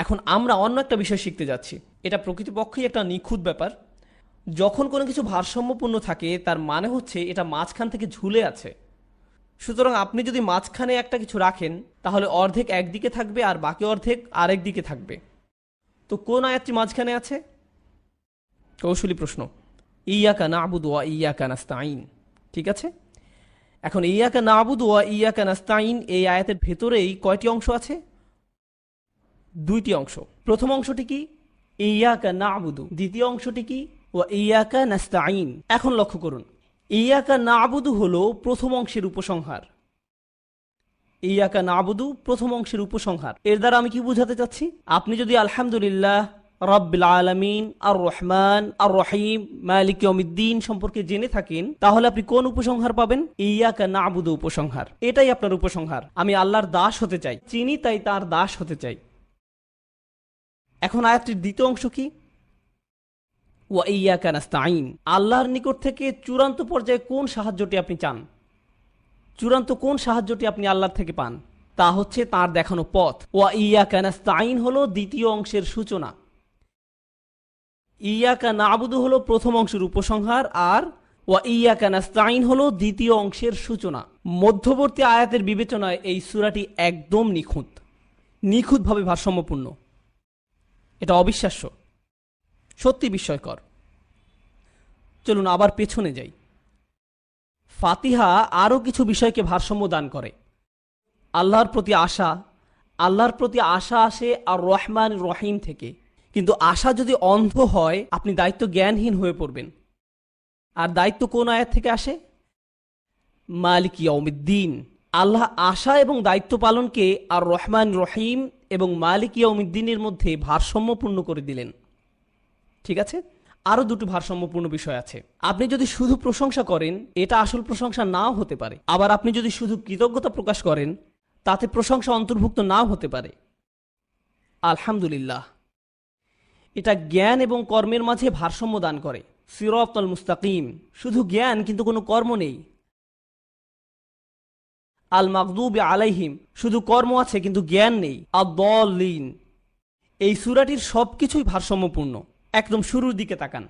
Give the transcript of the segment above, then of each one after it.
এখন আমরা অন্য একটা বিষয় শিখতে যাচ্ছি। এটা প্রকৃতপক্ষেই একটা নিখুঁত ব্যাপার। যখন কোনো কিছু ভারসাম্যপূর্ণ থাকে তার মানে হচ্ছে এটা মাঝখান থেকে ঝুলে আছে। সুতরাং আপনি যদি মাঝখানে একটা কিছু রাখেন তাহলে অর্ধেক একদিকে থাকবে আর বাকি অর্ধেক আরেক দিকে থাকবে। তো কোন আয়াতটি মাঝখানে আছে? কৌশলী প্রশ্ন। ইয়াকা না'বুদু ওয়া ইয়াকা নাস্তাঈন। ঠিক আছে, এখন ইয়াকা না'বুদু ওয়া ইয়াকা নাস্তাঈন এই আয়াতের ভেতরেই কয়টি অংশ আছে? দুইটি অংশ। প্রথম অংশটি কি? ইয়াকা না'বুদু। দ্বিতীয় অংশটি কি? ওয়া ইয়াকা নাস্তাঈন। এখন লক্ষ্য করুন, ইয়াকা না'বুদু হলো প্রথম অংশের উপসংহার। ইয়াকা না'বুদু প্রথম অংশের উপসংহার। এর দ্বারা আমি কি বোঝাতে চাচ্ছি? আপনি যদি আলহামদুলিল্লাহ রাব্বিল আলামিন আর রহমান আর রহিম মালিক ইয়াউমিদ্দিন সম্পর্কে জেনে থাকেন তাহলে আপনি কোন উপসংহার পাবেন? ইয়াকা না'বুদু উপসংহার। এটাই আপনার উপসংহার। আমি আল্লাহর দাস হতে চাই, চিনি তাই তার দাস হতে চাই। এখন আয়াতটির দ্বিতীয় অংশ কি? ওয়া ইয়াকা নাস্তাঈন। আল্লাহর নিকট থেকে চূড়ান্ত পর্যায়ে কোন সাহায্যটি আপনি চান? চূড়ান্ত কোন সাহায্যটি আপনি আল্লাহর থেকে পান? তা হচ্ছে তার দেখানো পথ। ওয়া ইয়াকা নাস্তাঈন হলো দ্বিতীয় অংশের সূচনা। ইয়াকা না'বুদু হলো প্রথম অংশের উপসংহার আর ওয়া ইয়াকা নাস্তাঈন হলো দ্বিতীয় অংশের সূচনা। মধ্যবর্তী আয়াতের বিবেচনায় এই সূরাটি একদম নিখুঁতভাবে ভারসাম্যপূর্ণ। এটা অবিশ্বাস্য, সত্যি বিস্ময়কর। চলুন আবার পেছনে যাই। ফাতিহা আরও কিছু বিষয়কে ভারসাম্য দান করে। আল্লাহর প্রতি আশা আসে আর রহমান রহিম থেকে। কিন্তু আশা যদি অন্ধ হয় আপনি দায়িত্ব জ্ঞানহীন হয়ে পড়বেন। আর দায়িত্ব কোন আয়াত থেকে আসে? মালিক ইয়াউমিদ্দিন। আল্লাহ আশা এবং দায়িত্ব পালনকে আর রহমান রহিম এবং মালিক ইয়াউমিদ্দিনের মধ্যে ভারসাম্যপূর্ণ করে দিলেন। ঠিক আছে, আরও দুটো ভারসাম্যপূর্ণ বিষয় আছে। আপনি যদি শুধু প্রশংসা করেন এটা আসল প্রশংসা নাও হতে পারে। আবার আপনি যদি শুধু কৃতজ্ঞতা প্রকাশ করেন তাতে প্রশংসা অন্তর্ভুক্ত নাও হতে পারে। আলহামদুলিল্লাহ, এটা জ্ঞান এবং কর্মের মাঝে ভারসাম্য দান করে। সিরাতাল মুস্তাকিম, শুধু জ্ঞান কিন্তু কোনো কর্ম নেই। আল মাগদুবি আলাইহিম, শুধু কর্ম আছে কিন্তু জ্ঞান নেই। আদ-দাল্লিন, এই সূরাটির সবকিছুই ভারসাম্যপূর্ণ। একদম শুরুর দিকে তাকান।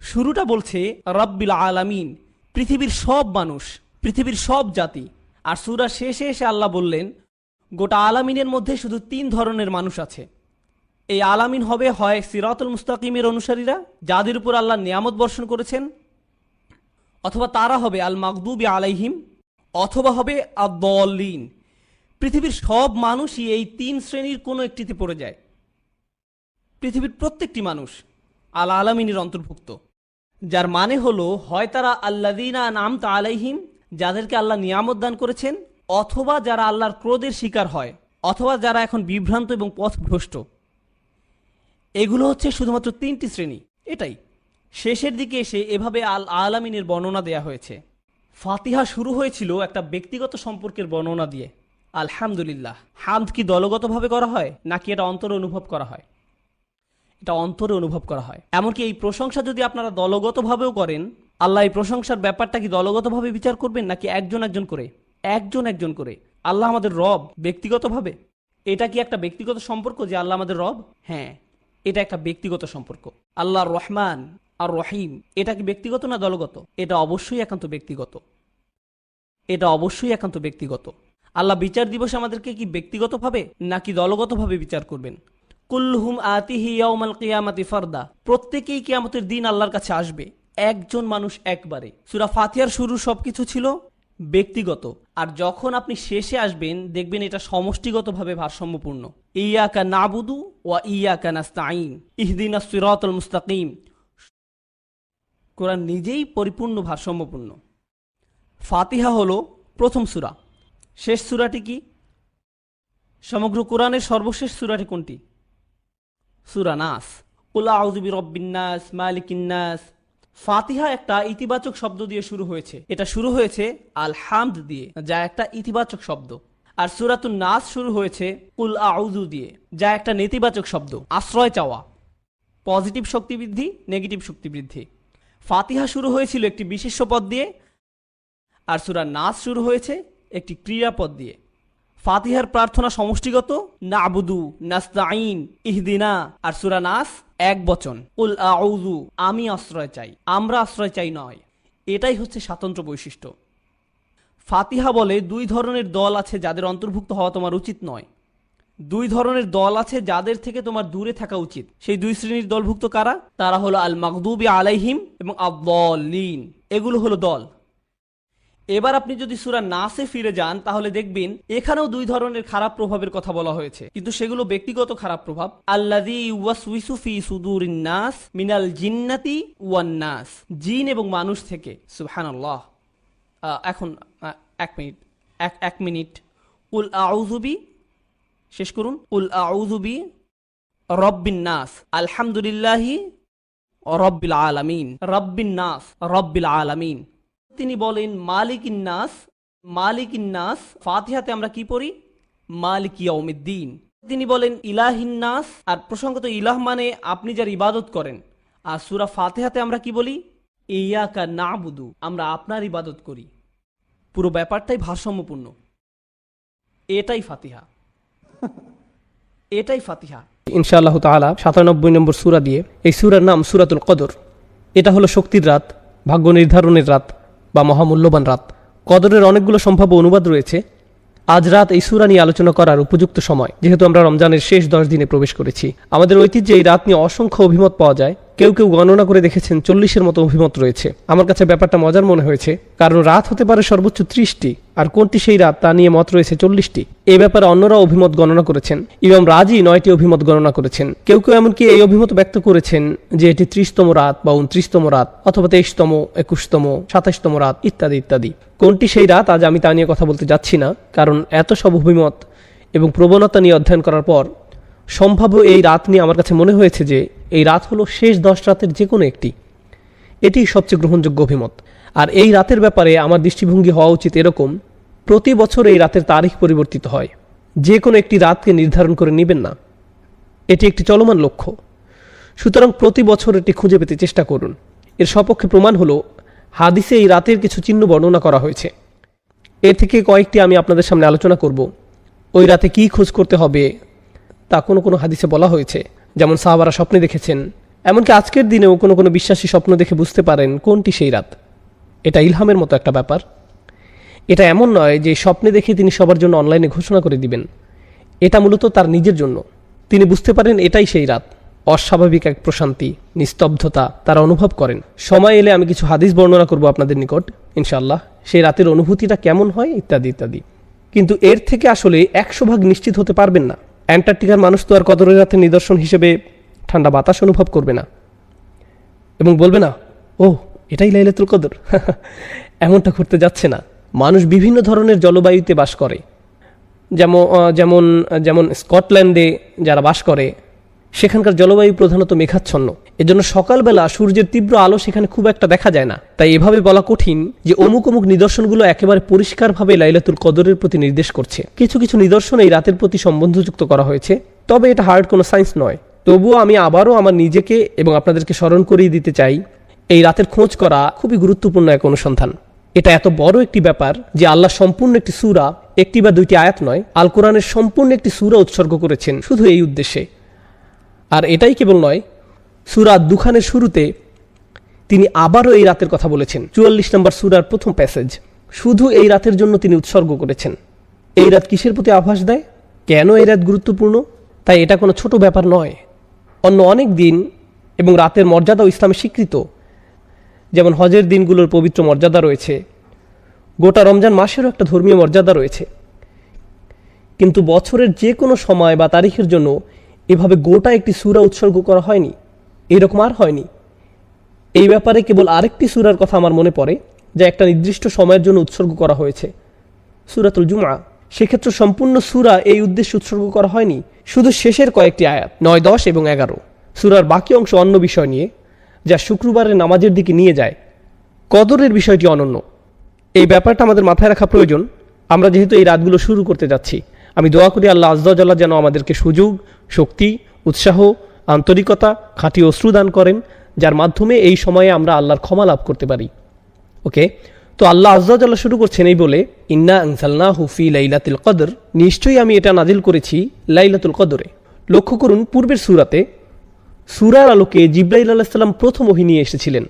শুরুটা বলছে রাব্বিল আলামিন, পৃথিবীর সব মানুষ, পৃথিবীর সব জাতি। আর সূরা শেষে এসে আল্লাহ বললেন গোটা আলামিনের মধ্যে শুধু 3 ধরনের মানুষ আছে। এই আলামিন হবে হয় সিরাতুল মুস্তাকিমের অনুসারীরা যাদের উপর আল্লাহ নিয়ামত বর্ষণ করেছেন, অথবা তারা হবে আল মাগদুবি আলাইহিম, অথবা হবে আদ-দাল্লিন। পৃথিবীর সব মানুষই এই 3 শ্রেণীর কোনো একটিতে পড়ে যায়। পৃথিবীর প্রত্যেকটি মানুষ আল আলামিনের অন্তর্ভুক্ত, যার মানে হলো হয় তারা আল্লাযীনা আন'আমতা আলাইহিম, যাদেরকে আল্লাহ নিয়ামত দান করেছেন, অথবা যারা আল্লাহর ক্রোধের শিকার হয়, অথবা যারা এখন বিভ্রান্ত এবং পথভ্রষ্ট। এগুলো হচ্ছে শুধুমাত্র 3টি শ্রেণী। এটাই শেষের দিকে এসে এভাবে আল আলামিনের বর্ণনা দেয়া হয়েছে। ফাতিহা শুরু হয়েছিল একটা ব্যক্তিগত সম্পর্কের বর্ণনা দিয়ে। আলহামদুলিল্লাহ। হামদ কি দলগতভাবে করা হয় নাকি এটা অন্তরে অনুভব করা হয়? এটা অন্তরে অনুভব করা হয়। এমনকি এই প্রশংসা যদি আপনারা দলগতভাবেও করেন, আল্লাহ এই প্রশংসার ব্যাপারটা কি দলগতভাবে বিচার করবেন নাকি একজন একজন করে? একজন একজন করে। আল্লাহ আমাদের রব ব্যক্তিগতভাবে। এটা কি একটা ব্যক্তিগত সম্পর্ক যে আল্লাহ আমাদের রব? হ্যাঁ, এটা একটা ব্যক্তিগত সম্পর্ক। আল্লাহ রহমান আর রহিম, এটা কি ব্যক্তিগত না দলগত? এটা অবশ্যই একান্ত ব্যক্তিগত। এটা অবশ্যই একান্ত ব্যক্তিগত। আল্লাহ বিচার দিবসে আমাদেরকে কি ব্যক্তিগতভাবে নাকি দলগতভাবে বিচার করবেন? কুল্লুহুম আতিহি ইয়াউমাল কিয়ামাতি ফারদা, প্রত্যেকেই কিয়ামতের দিন আল্লাহর কাছে আসবে, একজন মানুষ একবারে। সূরা ফাতিহার শুরু সবকিছু ছিল ব্যক্তিগত, আর যখন আপনি শেষে আসবেন দেখবেন এটা সমষ্টিগতভাবে ভারসাম্যপূর্ণ। ইয়াকা না'বুদু ওয়া ইয়াকা নাস্তাঈন ইহদিনাস সিরাতাল মুস্তাকিম। কোরআন নিজেই পরিপূর্ণ ভারসাম্যপূর্ণ। ফাতিহা হলো প্রথম সূরা। শেষ সূরাটি কি? সমগ্র কোরআনের সর্বশেষ সূরাটি কোনটি? সূরা নাস। কুল আউযু বিরাব্বিন নাস মালিকিন নাস। ফাতিহা একটা ইতিবাচক শব্দ দিয়ে শুরু হয়েছে। এটা শুরু হয়েছে আল হামদ দিয়ে, যা একটা ইতিবাচক শব্দ। আর সূরাতুন নাস শুরু হয়েছে কুল আউযু দিয়ে, যা একটা নেতিবাচক শব্দ, আশ্রয় চাওয়া। পজিটিভ শক্তি বৃদ্ধি, নেগেটিভ শক্তি বৃদ্ধি। ফাতিহা শুরু হয়েছিল একটি বিশেষ্য পদ দিয়ে, আর সূরা নাস শুরু হয়েছে একটি ক্রিয়াপদ দিয়ে। ফাতিহার প্রার্থনা সমষ্টিগত, নাবুদু, নাস্তাইন, ইহদিনা। আর সূরা নাস এক বচন, কুল আউযু, আমি আশ্রয় চাই, আমরা আশ্রয় চাই নয়। এটাই হচ্ছে স্বাতন্ত্র্য বৈশিষ্ট্য। ফাতিহা বলে দুই ধরনের দল আছে যাদের অন্তর্ভুক্ত হওয়া তোমার উচিত নয়। দুই ধরনের দল আছে যাদের থেকে তোমার দূরে থাকা উচিত। সেই দুই শ্রেণীর দলভুক্ত কারা? তারা হলো আল মাগদুবি আলাইহিম এবং আদ-দাল্লিন। এগুলো হলো দল। এবার আপনি যদি সূরা নাসে ফিরে যান তাহলে দেখবেন এখানেও দুই ধরনের খারাপ প্রভাবের কথা বলা হয়েছে, কিন্তু সেগুলো ব্যক্তিগত খারাপ প্রভাব। আল্লাযী ইউওয়াসউইসু ফি সুদুরিন নাস মিনাল জিন্নাতি ওয়ান নাস, জিন এবং মানুষ থেকে। সুবহানাল্লাহ। এখন এক মিনিট। কুল আউযু বি, শেষ করুন। কুল আউযু বি রব্বিন নাস, আলহামদুলিল্লাহি রব্বিল আলামিন। রব্বিন নাস, রব্বিল আলামিন। তিনি বলেন মালিকিন নাস, মালিকিন নাস। ফাতিহাতে আমরা কি পড়ি? মালিক ইয়াউমিদ্দিন। তিনি বলেন ইলাহিন নাস, আর প্রসঙ্গত ইলাহ মানে আপনি যার ইবাদত করেন। আর সূরা ফাতিহাতে আমরা কি বলি? ইয়াকা নাবুদু, আমরা আপনার ইবাদত করি। পুরো ব্যাপারটাই ভারসাম্যপূর্ণ। এটাই ফাতিহা, এটাই ফাতিহা। ইনশাআল্লাহ তাআলা ৯৭ নম্বর সূরা দিয়ে, এই সূরার নাম সূরাতুল কদর। এটা হলো শক্তির রাত, ভাগ্য নির্ধারণের রাত বা মহামূল্যবান রাত। কদরের অনেকগুলো সম্ভাব্য অনুবাদ রয়েছে। আজ রাত এই সূরা নিয়ে আলোচনা করার উপযুক্ত সময়, যেহেতু আমরা রমজানের শেষ 10 দিনে প্রবেশ করেছি। আমাদের ঐতিহ্যে এই রাত নিয়ে অসংখ্য অভিমত পাওয়া যায়। কেউ কেউ গণনা করে দেখেছেন 40-এর মতো অভিমত রয়েছে। আমার কাছে ব্যাপারটা মজার মনে হয়েছে, কারণ রাত হতে পারে সর্বোচ্চ 30টি, আর কোনটি সেই রাত তা নিয়ে মত রয়েছে 40টি। এই ব্যাপারে অন্যরা অভিমত গণনা করেছেন। ইমাম রাজি 9টি অভিমত গণনা করেছেন। কেউ কেউ এমনকি এই অভিমত ব্যক্ত করেছেন যে এটি 30তম রাত বা 29তম রাত, অথবা 23তম, 21তম, 27তম রাত, ইত্যাদি ইত্যাদি। কোনটি সেই রাত আজ আমি তা নিয়ে কথা বলতে যাচ্ছি না, কারণ এত সব অভিমত এবং প্রবণতা নিয়ে অধ্যয়ন করার পর সম্ভাব্য এই রাত নিয়ে আমার কাছে মনে হয়েছে যে এই রাত হলো শেষ 10 রাতের যে কোনো একটি। এটি সবচেয়ে গ্রহণযোগ্য অভিমত। আর এই রাতের ব্যাপারে আমার দৃষ্টিভঙ্গি হওয়া উচিত এরকম: প্রতি বছর এই রাতের তারিখ পরিবর্তিত হয়। যে কোনো একটি রাতকে নির্ধারণ করে নেবেন না, এটি একটি চলমান লক্ষ্য। সুতরাং প্রতি বছর এটি খুঁজে পেতে চেষ্টা করুন। এর সপক্ষে প্রমাণ হলো হাদিসে এই রাতের কিছু চিহ্ন বর্ণনা করা হয়েছে। এর থেকে কয়েকটি আমি আপনাদের সামনে আলোচনা করব। ওই রাতে কি খোঁজ করতে হবে তা কোনো কোনো হাদিসে বলা হয়েছে। যেমন সাহাবারা স্বপ্নে দেখেছেন, এমনকি আজকের দিনেও কোনো কোনো বিশ্বাসী স্বপ্ন দেখে বুঝতে পারেন কোনটি সেই রাত। এটা ইলহামের মতো একটা ব্যাপার। এটা এমন নয় যে স্বপ্নে দেখে তিনি সবার জন্য অনলাইনে ঘোষণা করে দিবেন। এটা মূলত তার নিজের জন্য। তিনি বুঝতে পারেন এটাই সেই রাত। অস্বাভাবিক এক প্রশান্তি, নিস্তব্ধতা তারা অনুভব করেন। সময় এলে আমি কিছু হাদিস বর্ণনা করব আপনাদের নিকট ইনশাআল্লাহ, সেই রাতের অনুভূতিটা কেমন হয় ইত্যাদি ইত্যাদি। কিন্তু এর থেকে আসলে 100% নিশ্চিত হতে পারবেন না। অ্যান্টার্কটিকার মানুষ তো আর কদরের রাতের নিদর্শন হিসেবে ঠান্ডা বাতাস অনুভব করবে না এবং বলবে না, ও এটাই লাইলাতুল কদর। এমনটা করতে যাচ্ছে না। মানুষ বিভিন্ন ধরনের জলবায়ুতে বাস করে। যেমন যেমন স্কটল্যান্ডে যারা বাস করে, সেখানকার জলবায়ু প্রধানত মেঘাচ্ছন্ন। এজন্য সকালবেলা সূর্যের তীব্র আলো সেখানে খুব একটা দেখা যায় না। তাই এভাবে বলা কঠিন যে অমুক অমুক নিদর্শনগুলো একেবারে পরিষ্কারভাবে লাইলাতুল কদরের প্রতি নির্দেশ করছে। কিছু কিছু নিদর্শন এই রাতের প্রতি সম্বন্ধযুক্ত করা হয়েছে, তবে এটা হার্ড কোনো সায়েন্স নয়। তবুও আমি আবারও আমার নিজেকে এবং আপনাদেরকে স্মরণ করিয়ে দিতে চাই, এই রাতের খোঁজ করা খুবই গুরুত্বপূর্ণ এক অনুসন্ধান। এটা এত বড় একটি ব্যাপার যে আল্লাহ সম্পূর্ণ একটি সূরা, একটি বা দুইটি আয়াত নয়, আল কোরআনের সম্পূর্ণ একটি সূরা উৎসর্গ করেছেন শুধু এই উদ্দেশ্যে। আর এটাই কেবল নয়, সূরা দুখানের শুরুতে তিনি আবারও এই রাতের কথা বলেছেন। 44 নম্বর সূরার প্রথম প্যাসেজ শুধু এই রাতের জন্য তিনি উৎসর্গ করেছেন। এই রাত কিসের প্রতি আভাস দেয়? কেন এই রাত গুরুত্বপূর্ণ? তাই এটা কোনো ছোট ব্যাপার নয়। অন্য অনেক দিন এবং রাতের মর্যাদাও ইসলামে স্বীকৃত। যেমন হজের দিনগুলোর পবিত্র মর্যাদা রয়েছে, গোটা রমজান মাসেরও একটা ধর্মীয় মর্যাদা রয়েছে। কিন্তু বছরের যে কোনো সময় বা তারিখের জন্য এভাবে গোটা একটি সূরা উৎসর্গ করা হয়নি, এরকম আর হয়নি। এই ব্যাপারে কেবল আরেকটি সূরার কথা আমার মনে পড়ে, যা একটা নির্দিষ্ট সময়ের জন্য উৎসর্গ করা হয়েছে, সূরাতুল জুমআ। সেক্ষেত্রে সম্পূর্ণ সূরা এই উদ্দেশ্যে উৎসর্গ করা হয়নি, শুধু শেষের কয়েকটি আয়াত 9, 10 এবং 11। সূরার বাকি অংশ অন্য বিষয় নিয়ে, যা শুক্রবারের নামাজের দিকে নিয়ে যায়। কদরের বিষয়টি অনন্য। এই ব্যাপারটা আমাদের মাথায় রাখা প্রয়োজন। আমরা যেহেতু এই রাতগুলো শুরু করতে যাচ্ছি, আমি দোয়া করি আল্লাহ আজ্জা ওয়া জাল্লা যেন আমাদেরকে সুযোগ, শক্তি, উৎসাহ, আন্তরিকতা, খাঁটি অশ্রু দান করেন, যার মাধ্যমে এই সময়ে আমরা আল্লাহর ক্ষমা লাভ করতে পারি। ওকে, তো আল্লাহ আয্যা ওয়া জাল্লা শুরু করছেন এই বলে, ইন্না আনজালনাহু ফি লাইলাতুল কদর, নিশ্চয়ই আমি এটা নাজিল করেছি লাইলাতুল কদরে। লক্ষ্য করুন, পূর্বের সূরাতে সূরার আলোকে জিবরাইল আলাইহিস সালাম প্রথম ওহী নিয়ে এসেছিলেন,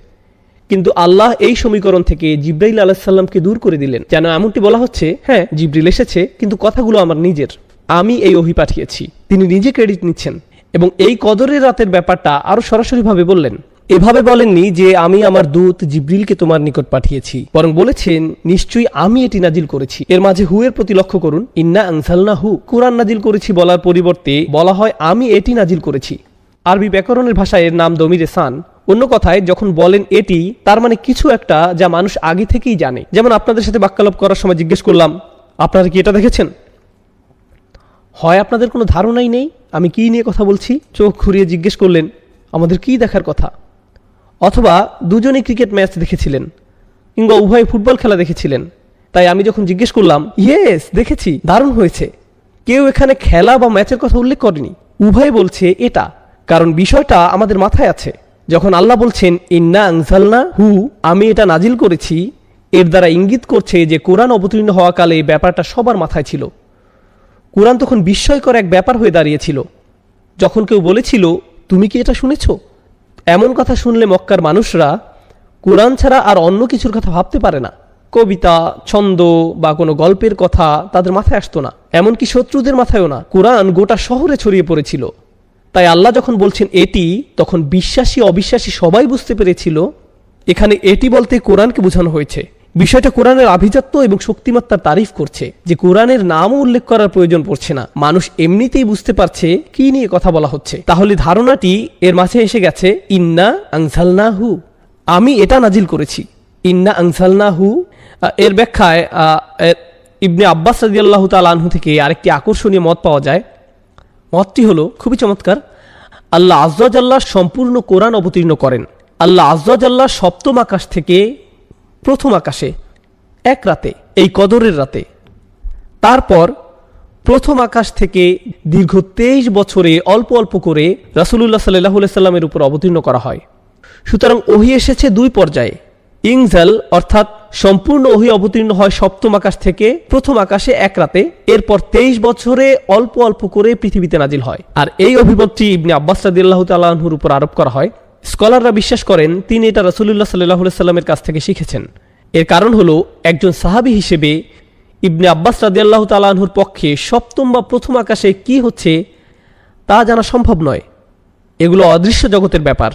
কিন্তু আল্লাহ এই সমীকরণ থেকে জিবরাইল আলাইহিস সালামকে দূর করে দিলেন, যেন এমনটি বলা হচ্ছে, হ্যাঁ জিবরিল এসেছে, কিন্তু কথাগুলো আমার নিজের, আমি এই ওহী পাঠিয়েছি। তিনি নিজে ক্রেডিট নিচ্ছেন এবং এই কদরের রাতের ব্যাপারটা আরো সরাসরিভাবে বললেন। এভাবে বলেননি যে আমি আমার দূত জিবরিলকে তোমার নিকট পাঠিয়েছি, বরং বলেছেন নিশ্চয়ই আমি এটি নাজিল করেছি। এর মাঝে হু এর প্রতি লক্ষ্য করুন, ইন্না আনজালনাহু, কুরআন নাজিল করেছি বলার পরিবর্তে বলা হয় আমি এটি নাজিল করেছি। আরবি ব্যাকরণের ভাষায় এর নাম দমিরে সান। অন্য কথায় যখন বলেন এটি, তার মানে কিছু একটা যা মানুষ আগে থেকেই জানে। যেমন আপনাদের সাথে বাক্যালাপ করার সময় জিজ্ঞেস করলাম, আপনারা কি এটা দেখেছেন? হয় আপনাদের কোনো ধারণাই নেই আমি কি নিয়ে কথা বলছি, চোখ ঘুরিয়ে জিজ্ঞেস করলেন আমাদের কি দেখার কথা, অথবা দুজনেই ক্রিকেট ম্যাচ দেখেছিলেন কিংবা উভয় ফুটবল খেলা দেখেছিলেন। তাই আমি যখন জিজ্ঞেস করলাম ইয়েস দেখেছি, দারুণ হয়েছে, কেউ এখানে খেলা বা ম্যাচের কথা উল্লেখ করেনি, উভয় বলছে এটা, কারণ বিষয়টা আমাদের মাথায় আছে। যখন আল্লাহ বলছেন ইন্না আনজালনা হু, আমি এটা নাজিল করেছি, এর দ্বারা ইঙ্গিত করছে যে কোরআন অবতীর্ণ হওয়াকালে এই ব্যাপারটা সবার মাথায় ছিল। কোরআন তখন বিস্ময়কর এক ব্যাপার হয়ে দাঁড়িয়েছিল। যখন কেউ বলেছিল তুমি কি এটা শুনেছ, এমন কথা শুনলে মক্কার মানুষরা কোরআন ছাড়া আর অন্য কিছুর কথা ভাবতে পারে না। কবিতা, ছন্দ বা কোনো গল্পের কথা তাদের মাথায় আসতো না, এমনকি শত্রুদের মাথায়ও না। কোরআন গোটা শহরে ছড়িয়ে পড়েছিল। তাই আল্লাহ যখন বলছেন এটি, তখন বিশ্বাসী অবিশ্বাসী সবাই বুঝতে পেরেছিল এখানে এটি বলতে কোরআনকে বোঝানো হয়েছে। বিষয়টা কোরআনের আভিজাত্য এবং শক্তিমত্তার তারিফ করছে, যে কোরআনের নামও উল্লেখ করার প্রয়োজন পড়ছে না, মানুষ এমনিতেই বুঝতে পারছে কি নিয়ে কথা বলা হচ্ছে। তাহলে ধারণাটি এর মাঝে এসে গেছে, ইন্না আনজালনাহু, আমি এটা নাজিল করেছি। ইন্না আনজালনাহু এর ব্যাখ্যায় ইবনে আব্বাস রাদিয়াল্লাহু তাআলা আনহু থেকে আরেকটি আকর্ষণীয় মত পাওয়া যায়। মতটি হলো খুবই চমৎকার। আল্লাহ আয্যা ওয়া জাল্লা সম্পূর্ণ কোরআন অবতীর্ণ করেন। আল্লাহ আয্যা ওয়া জাল্লা সপ্তম আকাশ থেকে প্রথম আকাশে এক রাতে, এই কদরের রাতে, তারপর প্রথম আকাশ থেকে দীর্ঘ 23 বছরে অল্প অল্প করে রাসূলুল্লাহ সাল্লাল্লাহু আলাইহি সাল্লামের উপর অবতীর্ণ করা হয়। সুতরাং ওহী এসেছে দুই পর্যায়ে। ইনজাল অর্থাৎ সম্পূর্ণ ওহী অবতীর্ণ হয় সপ্তম আকাশ থেকে প্রথম আকাশে এক রাতে, এরপর 23 বছরে অল্প অল্প করে পৃথিবীতে নাজিল হয়। আর এই অভিমতটি ইবনে আব্বাস রাদিয়াল্লাহু তাআলা আনহুর উপর আরোপ করা হয়। স্কলাররা বিশ্বাস করেন তিনি এটা রাসূলুল্লাহ সাল্লাল্লাহু আলাইহি সাল্লামের কাছ থেকে শিখেছেন। এর কারণ হলো একজন সাহাবী হিসেবে ইবনে আব্বাস রাদিয়াল্লাহু তাআলা আনহুর পক্ষে সপ্তম বা প্রথম আকাশে কি হচ্ছে তা জানা সম্ভব নয়। এগুলো অদৃশ্য জগতের ব্যাপার।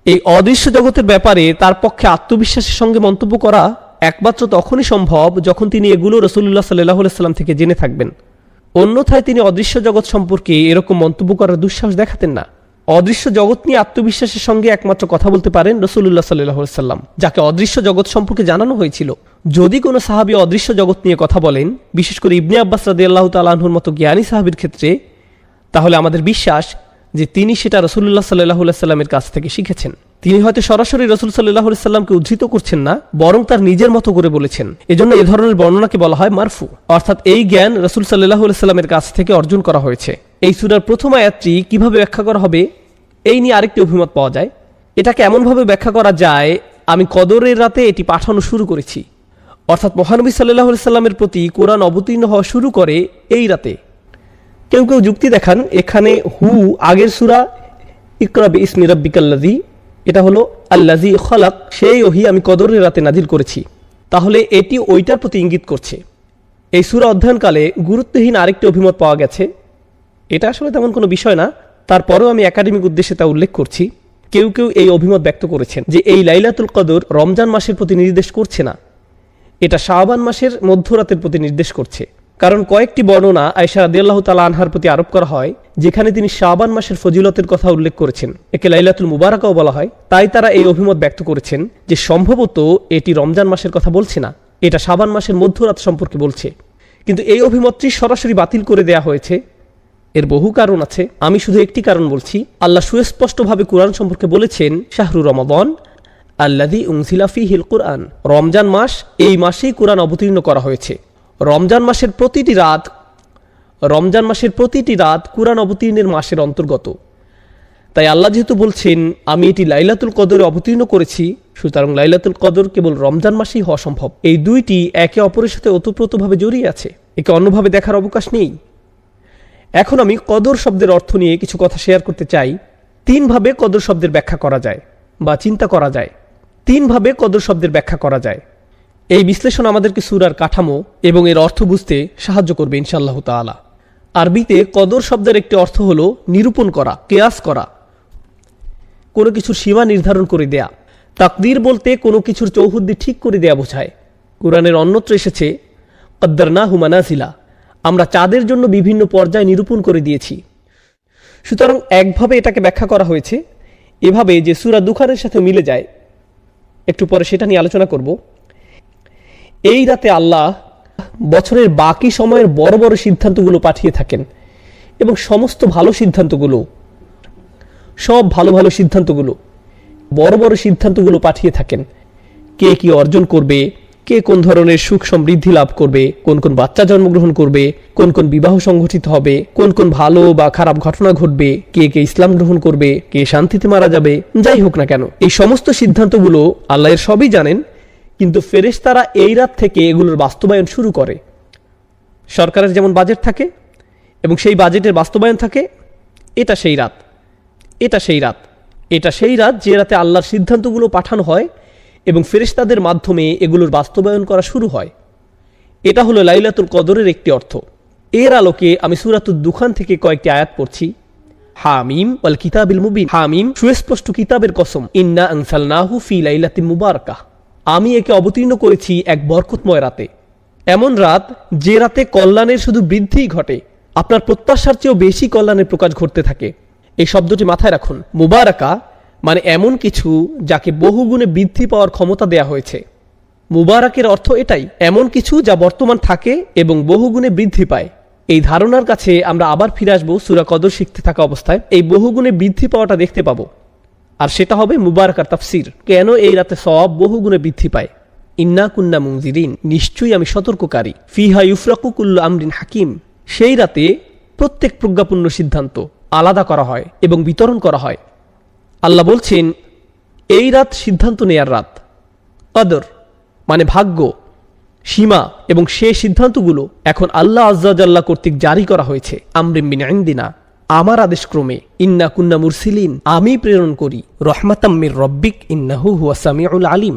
এই অদৃশ্য জগতের ব্যাপারে তার পক্ষে আত্মবিশ্বাসের সঙ্গে মন্তব্য করা একমাত্র তখনই সম্ভব যখন তিনি এগুলো রাসূলুল্লাহ সাল্লাল্লাহু আলাইহি সাল্লাম থেকে জেনে থাকবেন। অন্যথায় তিনি অদৃশ্য জগৎ সম্পর্কে এরকম মন্তব্য করার দুঃসাহস দেখাতেন না। অদৃশ্য জগৎ নিয়ে আত্মবিশ্বাসের সঙ্গে একমাত্র কথা বলতে পারেন রাসূলুল্লাহ সাল্লাল্লাহু আলাইহি সাল্লাম, যাকে অদৃশ্য জগৎ সম্পর্কে জানানো হয়েছিল। যদি কোনো সাহাবী অদৃশ্য জগৎ নিয়ে কথা বলেন, বিশেষ করে ইবনে আব্বাস রাদিয়াল্লাহু তাআলা আনহুর মতো জ্ঞানী সাহাবীর ক্ষেত্রে, তাহলে আমাদের বিশ্বাস যে তিনি সেটা রাসূলুল্লাহ সাল্লাল্লাহু আলাইহি সাল্লামের কাছ থেকে শিখেছেন। তিনি হয়তো সরাসরি রাসূল সাল্লাল্লাহু আলাইহি সাল্লামকে উদ্ধৃত করছেন না, বরং তার নিজের মতো করে বলেছেন। এজন্য এ ধরনের বর্ণনাকে বলা হয় মারফু, অর্থাৎ এই জ্ঞান রাসূল সাল্লাল্লাহু আলাইহি সাল্লামের কাছ থেকে অর্জন করা হয়েছে। এই সূরার প্রথম আয়াতটি কিভাবে ব্যাখ্যা করা হবে এই নিয়ে আরেকটি অভিমত পাওয়া যায়। এটাকে এমনভাবে ব্যাখ্যা করা যায়, আমি কদরের রাতে এটি পাঠানো শুরু করেছি, অর্থাৎ মহানবী সাল্লাল্লাহু আলাইহি সাল্লামের প্রতি কোরআন অবতীর্ণ হওয়া শুরু করে এই রাতে। কেউ কেউ যুক্তি দেখান এখানে হু আগের সূরা ইকরা বিইসমি রাব্বিকাল্লাযী, এটা হলো আল্লাযী খলাক, সেই ওহী আমি কদরের রাতে নাজিল করেছি। তাহলে এটি ওইটার প্রতি ইঙ্গিত করছে। এই সূরা অধ্যয়নকালে গুরুত্বহীন আরেকটি অভিমত পাওয়া গেছে। এটা আসলে তেমন কোনো বিষয় না, তারপরেও আমি একাডেমিক উদ্দেশ্যে তা উল্লেখ করছি। কেউ কেউ এই অভিমত ব্যক্ত করেছেন যে এই লাইলাতুল কদর রমজান মাসের প্রতি নির্দেশ করছে না, এটা শাবান মাসের মধ্যরাতের প্রতি নির্দেশ করছে। কারণ কয়েকটি বর্ণনা আয়েশা রাদিয়াল্লাহু তাআলা আনহার প্রতি আরোপ করা হয়, যেখানে তিনি শাবান মাসের ফজিলতের কথা উল্লেখ করেছেন, একে লাইলাতুল মুবারাকাও বলা হয়। তাই তারা এই অভিমত ব্যক্ত করেছেন যে সম্ভবত এটি রমজান মাসের কথা বলছে না, এটা শাবান মাসের মধ্যরাত সম্পর্কে বলছে। কিন্তু এই অভিমতটি সরাসরি বাতিল করে দেয়া হয়েছে। এর বহু কারণ আছে, আমি শুধু একটি কারণ বলছি। আল্লাহ সুস্পষ্টভাবে কোরআন সম্পর্কে বলেছেন শাহরু রমাদান আল্লাযী উনজিলা ফীহিল কুরআন, রমজান মাস, এই মাসেই কোরআন অবতীর্ণ করা হয়েছে। রমজান মাসের প্রতিটি রাত কোরআন অবতীর্ণের মাসের অন্তর্গত। তাই আল্লাহ যেহেতু বলছেন আমি এটি লাইলাতুল কদরে অবতীর্ণ করেছি, সুতরাং লাইলাতুল কদর কেবল রমজান মাসেই হওয়া সম্ভব। এই দুইটি একে অপরের সাথে ওতপ্রোতভাবে জড়িয়ে আছে, একে অন্যভাবে দেখার অবকাশ নেই। এখন আমি কদর শব্দের অর্থ নিয়ে কিছু কথা শেয়ার করতে চাই। তিনভাবে কদর শব্দের ব্যাখ্যা করা যায় বা চিন্তা করা যায়। তিনভাবে কদর শব্দের ব্যাখ্যা করা যায়। এই বিশ্লেষণ আমাদেরকে সূরার কাঠামো এবং এর অর্থ বুঝতে সাহায্য করবে ইনশাআল্লাহ তাআলা। আরবিতে কদর শব্দের একটি অর্থ হলো নিরূপণ করা, কিয়াস করা, কোনো কিছুর সীমা নির্ধারণ করে দেয়া। তাকদীর বলতে কোনো কিছুর চৌহদ্দি ঠিক করে দেয়া বোঝায়। কুরআনের অন্যত্র এসেছে কদ্দারনাহু মানাজিলা, আমরা চাঁদের জন্য বিভিন্ন পর্যায় নিরূপণ করে দিয়েছি। সুতরাং একভাবে এটাকে ব্যাখ্যা করা হয়েছে এভাবে যে সূরা দুখানের সাথে মিলে যায়, একটু পরে সেটা নিয়ে আলোচনা করব। এই রাতে আল্লাহ বছরের বাকি সময়ের বড় বড় সিদ্ধান্তগুলো পাঠিয়ে থাকেন এবং সমস্ত ভালো সিদ্ধান্তগুলো, সব ভালো ভালো সিদ্ধান্তগুলো, বড় বড় সিদ্ধান্তগুলো পাঠিয়ে থাকেন। কে কি অর্জন করবে, কে কোন ধরনের সুখ সমৃদ্ধি লাভ করবে, কোন কোন বাচ্চা জন্মগ্রহণ করবে, কোন কোন বিবাহ সংঘটিত হবে, কোন কোন ভালো বা খারাপ ঘটনা ঘটবে, কে কে ইসলাম গ্রহণ করবে, কে শান্তিতে মারা যাবে, যাই হোক না কেন এই সমস্ত সিদ্ধান্তগুলো আল্লাহ এর সবই জানেন। কিন্তু ফেরেশতারা এই রাত থেকে এগুলোর বাস্তবায়ন শুরু করে। সরকারের যেমন বাজেট থাকে এবং সেই বাজেটের বাস্তবায়ন থাকে, এটা সেই রাত, এটা সেই রাত, এটা সেই রাত যে রাতে আল্লাহর সিদ্ধান্তগুলো পাঠানো হয় এবং ফেরেশতাদের মাধ্যমে এগুলোর বাস্তবায়ন করা শুরু হয়। এটা হলো লাইলাতুল কদরের একটি অর্থ। এর আলোকে আমি সূরাতুদ দুখান থেকে কয়েকটি আয়াত পড়ছি। হামিম ওয়াল কিতাবিল মুবিন, হামিম সুস্পষ্ট কিতাবের কসম, ইন্না আনসালনাহু ফি লাইলাতিন মুবারাকাহ, আমি একে অবতীর্ণ করেছি এক বরকতময় রাতে। এমন রাত যে রাতে কল্যাণের শুধু বৃদ্ধিই ঘটে, আপনার প্রত্যাশার চেয়েও বেশি কল্যাণের প্রকাশ ঘটতে থাকে। এই শব্দটি মাথায় রাখুন। মুবারাকা মানে এমন কিছু যাকে বহুগুণে বৃদ্ধি পাওয়ার ক্ষমতা দেয়া হয়েছে। মুবারাকের অর্থ এটাই, এমন কিছু যা বর্তমান থাকে এবং বহুগুণে বৃদ্ধি পায়। এই ধারণার কাছে আমরা আবার ফিরে আসবো সূরা কদর শিখতে থাকা অবস্থায়। এই বহুগুণে বৃদ্ধি পাওয়াটা দেখতে পাবো, আর সেটা হবে মুবারাকার তাফসীর। কেন এই রাতে সওয়াব বহুগুণে বৃদ্ধি পায়? ইন্না কুন্না মুনজিরিন, নিশ্চয়ই আমি সতর্ককারী। ফিহা ইউফরাকু কুল্লু আমরিন হাকিম, সেই রাতে প্রত্যেক প্রজ্ঞাপূর্ণ সিদ্ধান্ত আলাদা করা হয় এবং বিতরণ করা হয়। আল্লাহ বলছেন এই রাত সিদ্ধান্ত নেয়ার রাত। কদর মানে ভাগ্য, সীমা, এবং সেই সিদ্ধান্তগুলো এখন আল্লাহ আজ্জা জাল্লা কর্তৃক জারি করা হয়েছে। আমরিন মিন ইনদিনা, আমার আদেশক্রমে। ইন্না কুন্না মুরসিলিন, আমি প্রেরণ করি। রহমাতাম মির রব্বিক ইন্নাহু হুয়া সামিউল আলিম,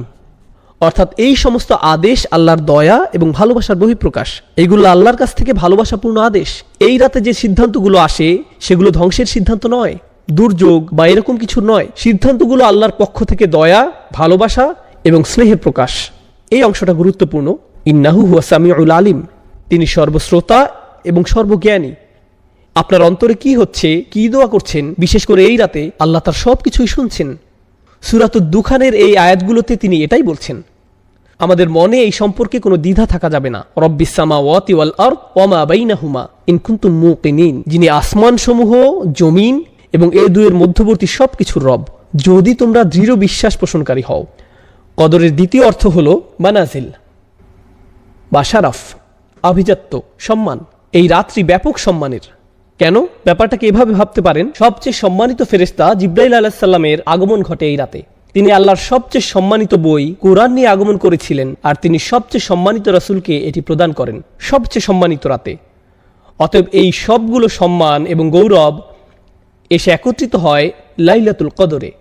অর্থাৎ এই সমস্ত আদেশ আল্লাহর দয়া এবং ভালোবাসার বহিঃপ্রকাশ। এইগুলো আল্লাহর কাছ থেকে ভালোবাসাপূর্ণ আদেশ। এই রাতে যে সিদ্ধান্তগুলো আসে সেগুলো ধ্বংসের সিদ্ধান্ত নয়, দুর্যোগ বা এরকম কিছু নয়। সিদ্ধান্তগুলো আল্লাহর পক্ষ থেকে দয়া, ভালোবাসা এবং স্নেহের প্রকাশ। এই অংশটা গুরুত্বপূর্ণ। ইন্নাহু হুয়া সামিউল আলিম, তিনি সর্বশ্রোতা এবং সর্বজ্ঞানী। আপনার অন্তরে কি হচ্ছে, কি দোয়া করছেন, বিশেষ করে এই রাতে আল্লাহ তার সবকিছুই শুনছেন। সূরাতুদ দুখানের এই আয়াতগুলোতে তিনি এটাই বলছেন। আমাদের মনে এই সম্পর্কে কোনো দ্বিধা থাকা যাবে না। রব্বিস সামাওয়াতি ওয়াল আরদ ওয়া মা বাইনাহুমা ইন কুনতুম মুকিনিন, যিনি আসমানসমূহ, জমিন এবং এই দুয়ের মধ্যবর্তী সবকিছুর রব, যদি তোমরা দৃঢ় বিশ্বাস পোষণকারী হও। কদরের দ্বিতীয় অর্থ হলো মানাজিল বা শারাফ, আভিজাত্য, সম্মান। এই রাত্রি ব্যাপক সম্মানের। কেন? ব্যাপারটাকে এভাবে ভাবতে পারেন, সবচেয়ে সম্মানিত ফেরেশতা জিবরাইল আলাইহিস সালামের আগমন ঘটে এই রাতে। তিনি আল্লাহর সবচেয়ে সম্মানিত বই কুরআন নিয়ে আগমন করেছিলেন, আর তিনি সবচেয়ে সম্মানিত রাসূলকে এটি প্রদান করেন সবচেয়ে সম্মানিত রাতে। অতএব এই সবগুলো সম্মান এবং গৌরব এসে একত্রিত হয় লাইলাতুল কদরে।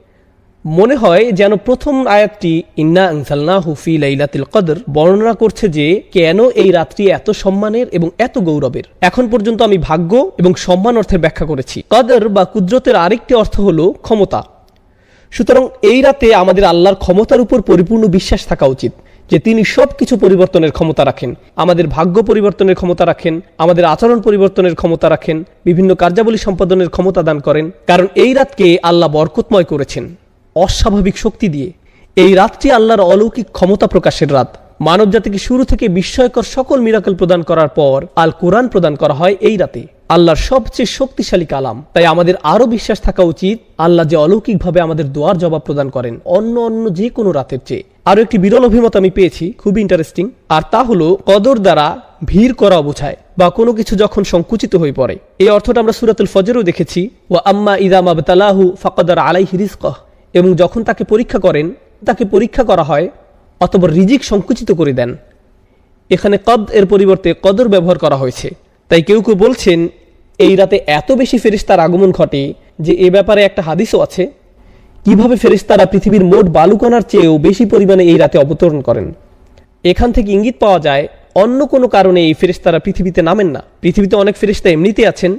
মনে হয় যেন প্রথম আয়াতটি ইন্না আনজালনাহু ফি লাইলাতুল কদর বর্ণনা করছে যে কেন এই রাত্রি এত সম্মানের এবং এত গৌরবের। এখন পর্যন্ত আমি ভাগ্য এবং সম্মান অর্থের ব্যাখ্যা করেছি। কদর বা কুদরতের আরেকটি অর্থ হলো ক্ষমতা। সুতরাং এই রাতে আমাদের আল্লাহর ক্ষমতার উপর পরিপূর্ণ বিশ্বাস থাকা উচিত যে তিনি সবকিছু পরিবর্তনের ক্ষমতা রাখেন। আমাদের ভাগ্য পরিবর্তনের ক্ষমতা রাখেন, আমাদের আচরণ পরিবর্তনের ক্ষমতা রাখেন, বিভিন্ন কার্যাবলী সম্পাদনের ক্ষমতা দান করেন। কারণ এই রাতকে আল্লাহ বরকতময় করেছেন অস্বাভাবিক শক্তি দিয়ে। এই রাতটি আল্লাহর অলৌকিক ক্ষমতা প্রকাশের রাত। মানব জাতিকে শুরু থেকে বিস্ময়কর সকল মিরাকল প্রদান করার পর আল কোরআন প্রদান করা হয় এই রাতে, আল্লাহর সবচেয়ে শক্তিশালী কালাম। তাই আমাদের আরো বিশ্বাস থাকা উচিত আল্লাহ যে অলৌকিকভাবে আমাদের দোয়ার জবাব প্রদান করেন অন্য যে কোনো রাতের চেয়ে। আরো একটি বিরল অভিমত আমি পেয়েছি, খুবই ইন্টারেস্টিং, আর তা হলো কদর দ্বারা ভিড় করা বোঝায় বা কোনো কিছু যখন সংকুচিত হয়ে পড়ে। এই অর্থটা আমরা সূরাতুল ফজরেও দেখেছি। ওয়া আম্মা ইযা মাবতালাহু ফাকাদার আলাইহি রিজকাহ, এবং যখন তাকে পরীক্ষা করেন তাকে পরীক্ষা করা হয় অথবা রিজিক সংকুচিত করে দেন। এখানে কদ এর পরিবর্তে কদর ব্যবহার করা হয়েছে। তাই কেউ কেউ বলছেন এই রাতে এত বেশি ফেরেশতার আগমন ঘটে যে এ ব্যাপারে একটা হাদিসও আছে, কিভাবে ফেরেশতারা পৃথিবীর মোট বালুকণার চেয়েও বেশি পরিমাণে এই রাতে অবতরণ করেন। এখান থেকে ইঙ্গিত পাওয়া যায় অন্য কোনো কারণে এই ফেরেশতারা পৃথিবীতে নামেন না। পৃথিবীতে অনেক ফেরেশতা এমনিতে আছেন,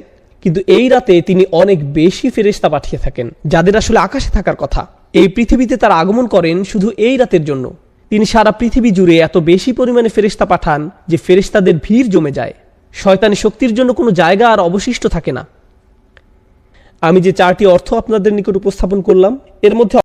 কিন্তু এই রাতে তিনি অনেক বেশি ফেরেশতা পাঠিয়ে থাকেন যাদের আসলে আকাশে থাকার কথা। এই পৃথিবীতে তারা আগমন করেন শুধু এই রাতের জন্য। তিনি সারা পৃথিবী জুড়ে এত বেশি পরিমাণে ফেরেশতা পাঠান যে ফেরেশতাদের ভিড় জমে যায়, শয়তানি শক্তির জন্য কোনো জায়গা আর অবশিষ্ট থাকে না। আমি যে চারটি অর্থ আপনাদের নিকট উপস্থাপন করলাম এর মধ্যে